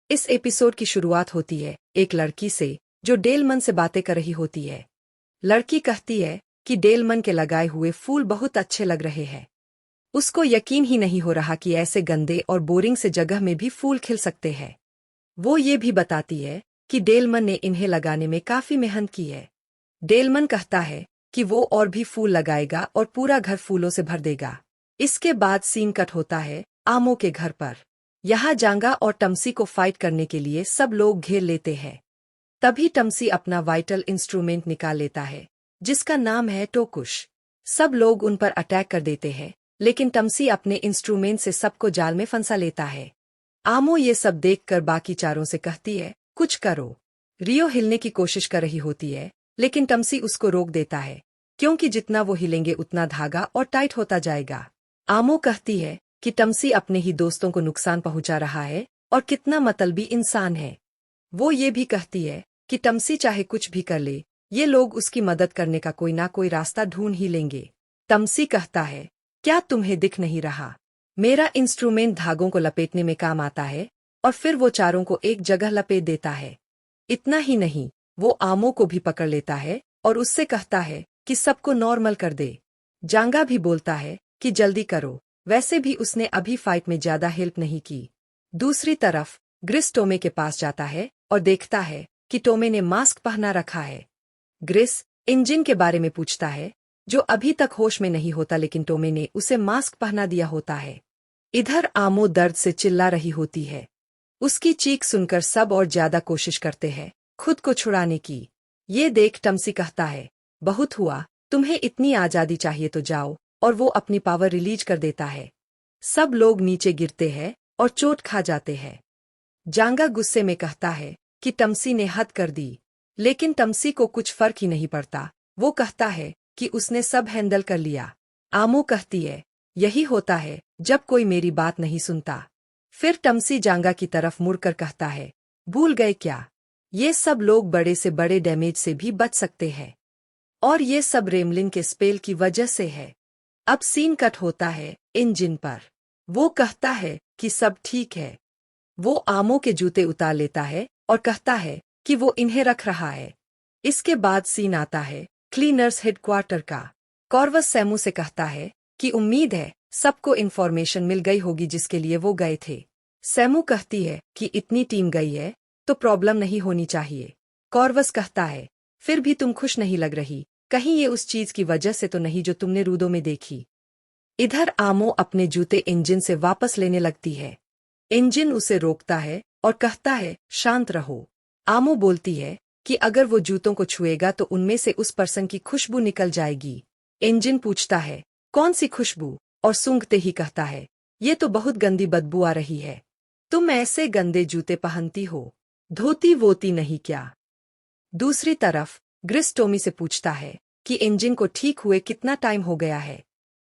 इस एपिसोड की शुरुआत होती है एक लड़की से जो डेलमन से बातें कर रही होती है। लड़की कहती है कि डेलमन के लगाए हुए फूल बहुत अच्छे लग रहे हैं। उसको यकीन ही नहीं हो रहा कि ऐसे गंदे और बोरिंग से जगह में भी फूल खिल सकते हैं। वो ये भी बताती है कि डेलमन ने इन्हें लगाने में काफी मेहनत की है। डेलमन कहता है कि वो और भी फूल लगाएगा और पूरा घर फूलों से भर देगा। इसके बाद सीन कट होता है आमो के घर पर। यहाँ जांगा और टम्सी को फाइट करने के लिए सब लोग घेर लेते हैं। तभी टम्सी अपना वाइटल इंस्ट्रूमेंट निकाल लेता है जिसका नाम है टोकुश। सब लोग उन पर अटैक कर देते हैं, लेकिन टम्सी अपने इंस्ट्रूमेंट से सबको जाल में फंसा लेता है। आमो ये सब देखकर बाकी चारों से कहती है कुछ करो। रियो हिलने की कोशिश कर रही होती है, लेकिन टम्सी उसको रोक देता है क्योंकि जितना वो हिलेंगे उतना धागा और टाइट होता जाएगा। आमो कहती है कि टम्सी अपने ही दोस्तों को नुकसान पहुंचा रहा है और कितना मतलबी इंसान है। वो ये भी कहती है कि टम्सी चाहे कुछ भी कर ले, ये लोग उसकी मदद करने का कोई ना कोई रास्ता ढूंढ ही लेंगे। टम्सी कहता है क्या तुम्हें दिख नहीं रहा, मेरा इंस्ट्रूमेंट धागों को लपेटने में काम आता है। और फिर वो चारों को एक जगह लपेट देता है। इतना ही नहीं, वो आमो को भी पकड़ लेता है और उससे कहता है कि सबको नॉर्मल कर दे। जांगा भी बोलता है कि जल्दी करो, वैसे भी उसने अभी फाइट में ज्यादा हेल्प नहीं की। दूसरी तरफ ग्रिस टोमे के पास जाता है और देखता है कि टोमे ने मास्क पहना रखा है। ग्रिस इंजन के बारे में पूछता है जो अभी तक होश में नहीं होता, लेकिन टोमे ने उसे मास्क पहना दिया होता है। इधर आमो दर्द से चिल्ला रही होती है। उसकी चीख सुनकर सब और ज्यादा कोशिश करते हैं खुद को छुड़ाने की। ये देख टम्सी कहता है बहुत हुआ, तुम्हें इतनी आजादी चाहिए तो जाओ, और वो अपनी पावर रिलीज कर देता है। सब लोग नीचे गिरते हैं और चोट खा जाते हैं। जांगा गुस्से में कहता है कि टम्सी ने हद कर दी, लेकिन टम्सी को कुछ फर्क ही नहीं पड़ता। वो कहता है कि उसने सब हैंडल कर लिया। आमो कहती है यही होता है जब कोई मेरी बात नहीं सुनता। फिर टम्सी जांगा की तरफ मुड़कर कहता है भूल गए क्या, ये सब लोग बड़े से बड़े डैमेज से भी बच सकते हैं, और ये सब रेमलिन के स्पेल की वजह से है। अब सीन कट होता है इंजन पर। वो कहता है कि सब ठीक है। वो आमो के जूते उतार लेता है और कहता है कि वो इन्हें रख रहा है। इसके बाद सीन आता है क्लीनर्स हेडक्वार्टर का। कॉर्वस सैमू से कहता है कि उम्मीद है सबको इन्फॉर्मेशन मिल गई होगी जिसके लिए वो गए थे। सैमू कहती है कि इतनी टीम गई है तो प्रॉब्लम नहीं होनी चाहिए। कॉर्वस कहता है फिर भी तुम खुश नहीं लग रही, कहीं ये उस चीज की वजह से तो नहीं जो तुमने रूदो में देखी। इधर आमो अपने जूते इंजन से वापस लेने लगती है। इंजन उसे रोकता है और कहता है शांत रहो। आमो बोलती है कि अगर वो जूतों को छुएगा तो उनमें से उस पर्सन की खुशबू निकल जाएगी। इंजन पूछता है कौन सी खुशबू, और सूंघते ही कहता है ये तो बहुत गंदी बदबू आ रही है। तुम ऐसे गंदे जूते पहनती हो, धोती वोती नहीं क्या। दूसरी तरफ ग्रिस टोमी से पूछता है कि इंजन को ठीक हुए कितना टाइम हो गया है।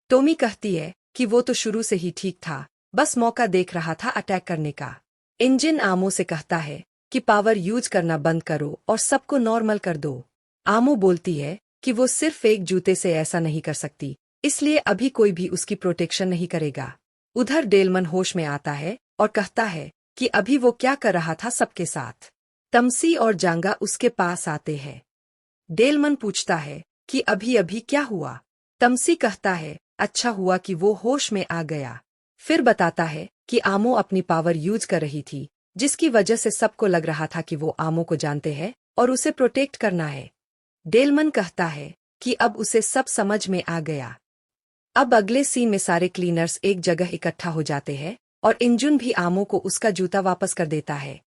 टोमी कहती है कि वो तो शुरू से ही ठीक था, बस मौका देख रहा था अटैक करने का। इंजन आमो से कहता है कि पावर यूज करना बंद करो और सबको नॉर्मल कर दो। आमो बोलती है कि वो सिर्फ एक जूते से ऐसा नहीं कर सकती, इसलिए अभी कोई भी उसकी प्रोटेक्शन नहीं करेगा। उधर डेलमन होश में आता है और कहता है कि अभी वो क्या कर रहा था सबके साथ। टम्सी और जांगा उसके पास आते हैं। डेलमन पूछता है कि अभी अभी क्या हुआ। टम्सी कहता है अच्छा हुआ कि वो होश में आ गया। फिर बताता है कि आमो अपनी पावर यूज कर रही थी, जिसकी वजह से सबको लग रहा था कि वो आमो को जानते हैं और उसे प्रोटेक्ट करना है। डेलमन कहता है कि अब उसे सब समझ में आ गया। अब अगले सीन में सारे क्लीनर्स एक जगह इकट्ठा हो जाते हैं और इंजन भी आमो को उसका जूता वापस कर देता है।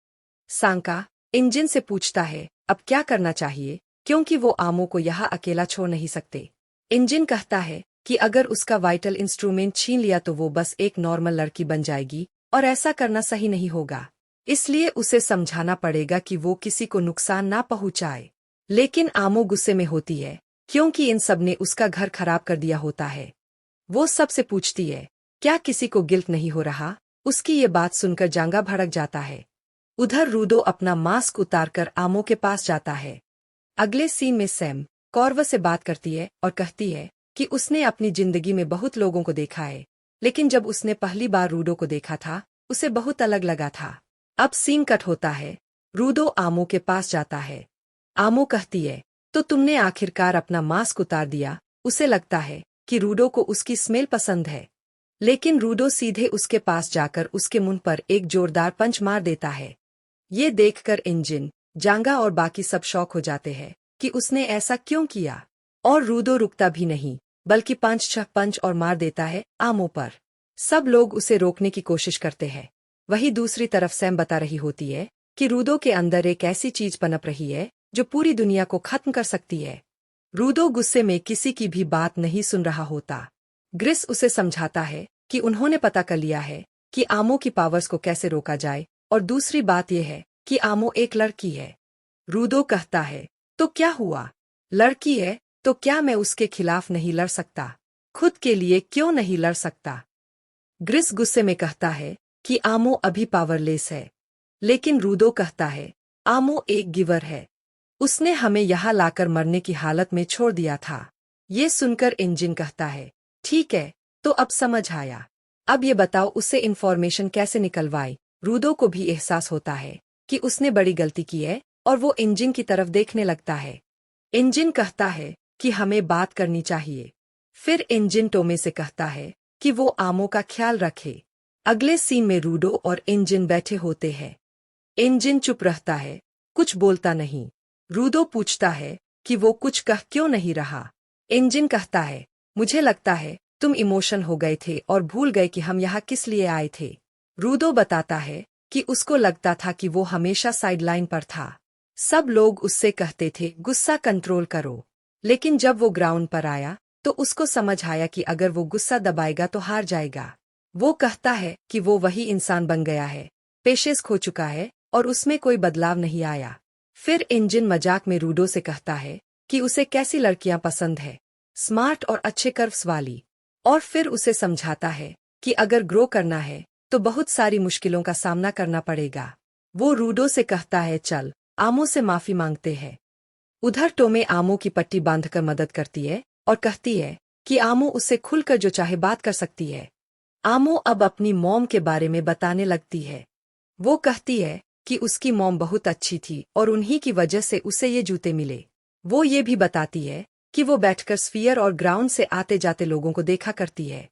सांका इंजन से पूछता है अब क्या करना चाहिए, क्योंकि वो आमो को यहाँ अकेला छोड़ नहीं सकते। इंजन कहता है कि अगर उसका वाइटल इंस्ट्रूमेंट छीन लिया तो वो बस एक नॉर्मल लड़की बन जाएगी, और ऐसा करना सही नहीं होगा। इसलिए उसे समझाना पड़ेगा कि वो किसी को नुकसान ना पहुंचाए। लेकिन आमो गुस्से में होती है क्योंकि इन सब ने उसका घर खराब कर दिया होता है। वो सबसे पूछती है क्या किसी को गिल्ट नहीं हो रहा। उसकी ये बात सुनकर जांगा भड़क जाता है। उधर रूदो अपना मास्क उतारकर आमो के पास जाता है। अगले सीन में सैम कॉर्व से बात करती है और कहती है कि उसने अपनी जिंदगी में बहुत लोगों को देखा है, लेकिन जब उसने पहली बार रूडो को देखा था उसे बहुत अलग लगा था। अब सीन कट होता है। रूडो आमो के पास जाता है। आमो कहती है, तो तुमने आखिरकार अपना मास्क उतार दिया। उसे लगता है कि रूडो को उसकी स्मेल पसंद है, लेकिन रूडो सीधे उसके पास जाकर उसके मुंह पर एक जोरदार पंच मार देता है। ये देखकर इंजिन, जांगा और बाकी सब शॉक हो जाते हैं कि उसने ऐसा क्यों किया। और रूडो रुकता भी नहीं, बल्कि 5-6 पंच और मार देता है आमो पर। सब लोग उसे रोकने की कोशिश करते हैं। वहीं दूसरी तरफ सैम बता रही होती है कि रूडो के अंदर एक ऐसी चीज पनप रही है जो पूरी दुनिया को खत्म कर सकती है। रूडो गुस्से में किसी की भी बात नहीं सुन रहा होता। ग्रिस उसे समझाता है कि उन्होंने पता कर लिया है कि आमो की पावर्स को कैसे रोका जाए, और दूसरी बात यह है कि आमो एक लड़की है। रूडो कहता है, तो क्या हुआ? लड़की है तो क्या मैं उसके खिलाफ नहीं लड़ सकता? खुद के लिए क्यों नहीं लड़ सकता? ग्रिस गुस्से में कहता है कि आमो अभी पावरलेस है। लेकिन रूडो कहता है, आमो एक गिवर है। उसने हमें यहाँ लाकर मरने की हालत में छोड़ दिया था। ये सुनकर इंजिन कहता है, ठीक है, तो अब समझ आया। अब ये बताओ उसे इन्फॉर्मेशन कैसे निकलवाई? रूडो को भी एहसास होता है कि उसने बड़ी गलती की है, और वो इंजिन की तरफ देखने लगता है। इंजिन कहता है कि हमें बात करनी चाहिए। फिर इंजिन टोमे से कहता है कि वो आमो का ख्याल रखे। अगले सीन में रूडो और इंजिन बैठे होते हैं। इंजिन चुप रहता है, कुछ बोलता नहीं। रूडो पूछता है कि वो कुछ कह क्यों नहीं रहा। इंजिन कहता है, मुझे लगता है तुम इमोशन हो गए थे और भूल गए कि हम यहाँ किस लिए आए थे। रूडो बताता है कि उसको लगता था कि वो हमेशा साइडलाइन पर था। सब लोग उससे कहते थे गुस्सा कंट्रोल करो। लेकिन जब वो ग्राउंड पर आया तो उसको समझ आया कि अगर वो गुस्सा दबाएगा तो हार जाएगा। वो कहता है कि वो वही इंसान बन गया है, पेशेंस खो चुका है और उसमें कोई बदलाव नहीं आया। फिर इंजिन मजाक में रूडो से कहता है कि उसे कैसी लड़कियां पसंद है, स्मार्ट और अच्छे कर्व्स वाली। और फिर उसे समझाता है कि अगर ग्रो करना है तो बहुत सारी मुश्किलों का सामना करना पड़ेगा। वो रूडो से कहता है, चल आमो से माफी मांगते हैं। उधर टोमे आमो की पट्टी बांधकर मदद करती है और कहती है कि आमो उससे खुलकर जो चाहे बात कर सकती है। आमो अब अपनी मॉम के बारे में बताने लगती है। वो कहती है कि उसकी मॉम बहुत अच्छी थी और उन्हीं की वजह से उसे ये जूते मिले। वो ये भी बताती है कि वो बैठकर स्फीयर और ग्राउंड से आते जाते लोगों को देखा करती है।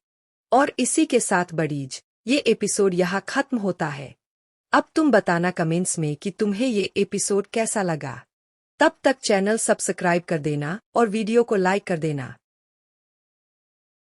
और इसी के साथ बडीज, ये एपिसोड यहाँ खत्म होता है। अब तुम बताना कमेंट्स में कि तुम्हें ये एपिसोड कैसा लगा। तब तक चैनल सब्सक्राइब कर देना और वीडियो को लाइक कर देना।